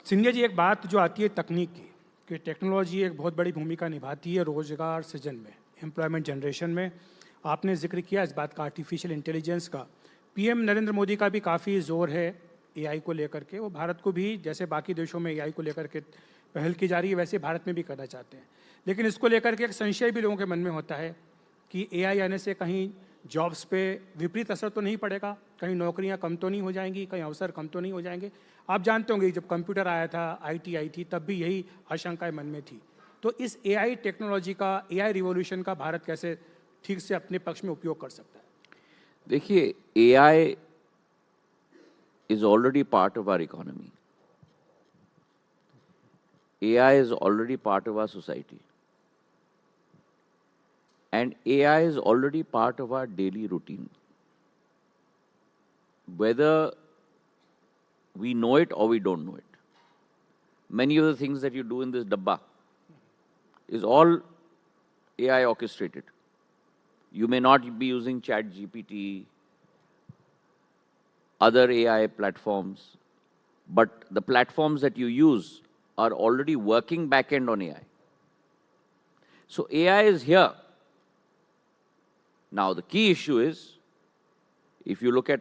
सिंधिया जी, एक बात जो आती है तकनीक की, कि टेक्नोलॉजी एक बहुत बड़ी भूमिका निभाती है रोजगार सृजन में, एम्प्लॉयमेंट जनरेशन में। आपने जिक्र किया इस बात का, आर्टिफिशियल इंटेलिजेंस का। पीएम नरेंद्र मोदी का भी काफ़ी जोर है एआई को लेकर के। वो भारत को भी, जैसे बाकी देशों में एआई को लेकर के पहल की जा रही है, वैसे भारत में भी करना चाहते हैं। लेकिन इसको लेकर के एक संशय भी लोगों के मन में होता है कि एआई आने से कहीं जॉब्स पे विपरीत असर तो नहीं पड़ेगा, कहीं नौकरियां कम तो नहीं हो जाएंगी, कहीं अवसर कम तो नहीं हो जाएंगे। आप जानते होंगे जब कंप्यूटर आया था, आईटी आई थी, तब भी यही आशंकाएं मन में थी। तो इस एआई टेक्नोलॉजी का, एआई रिवॉल्यूशन का भारत कैसे ठीक से अपने पक्ष में उपयोग कर सकता है? देखिए, AI is already part of our economy. AI is already part of our society. And AI is already part of our daily routine. Whether we know it or we don't know it. Many of the things that you do in this dabba is all AI orchestrated. You may not be using ChatGPT, other AI platforms, but the platforms that you use are already working back-end on AI. So AI is here. Now the key issue is, if you look at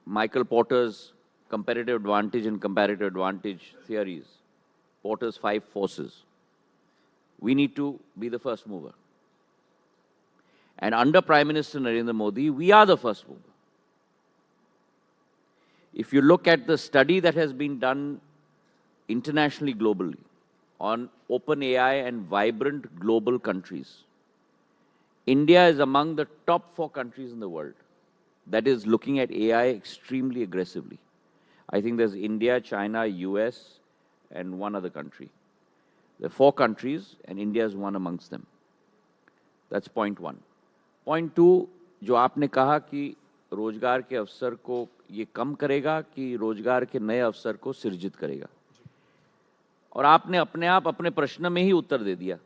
Michael Porter's comparative advantage and comparative advantage theories, Porter's 5 forces, we need to be the first mover. And under Prime Minister Narendra Modi, we are the first mover. If you look at the study that has been done internationally, globally, on OpenAI and vibrant global countries, India is among the top 4 countries in the world that is looking at AI extremely aggressively. I think there's India, China, US, and one other country. There are 4 countries, and India is one amongst them. That's point 1. Point 2, जो आपने कहा कि रोजगार के अवसर को ये कम करेगा कि रोजगार के नए अवसर को सृजित करेगा, और आपने अपने आप अपने प्रश्न में ही उत्तर दे दिया।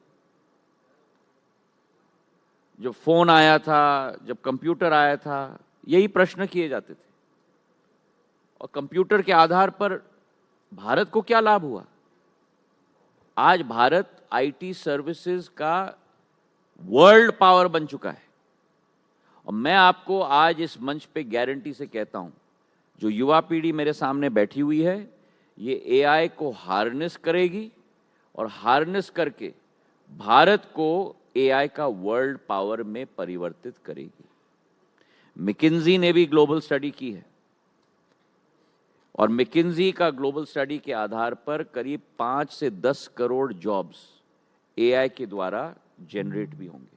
जब फोन आया था, जब कंप्यूटर आया था, यही प्रश्न किए जाते थे, और कंप्यूटर के आधार पर भारत को क्या लाभ हुआ? आज भारत आईटी सर्विसेज का वर्ल्ड पावर बन चुका है। और मैं आपको आज इस मंच पे गारंटी से कहता हूं, जो युवा पीढ़ी मेरे सामने बैठी हुई है, ये एआई को हार्नेस करेगी, और हार्नेस करके भारत को एआई का वर्ल्ड पावर में परिवर्तित करेगी। मैकिन्जी ने भी ग्लोबल स्टडी की है, और मैकिन्जी का ग्लोबल स्टडी के आधार पर करीब 5 से 10 करोड़ जॉब्स एआई के द्वारा जनरेट भी होंगे।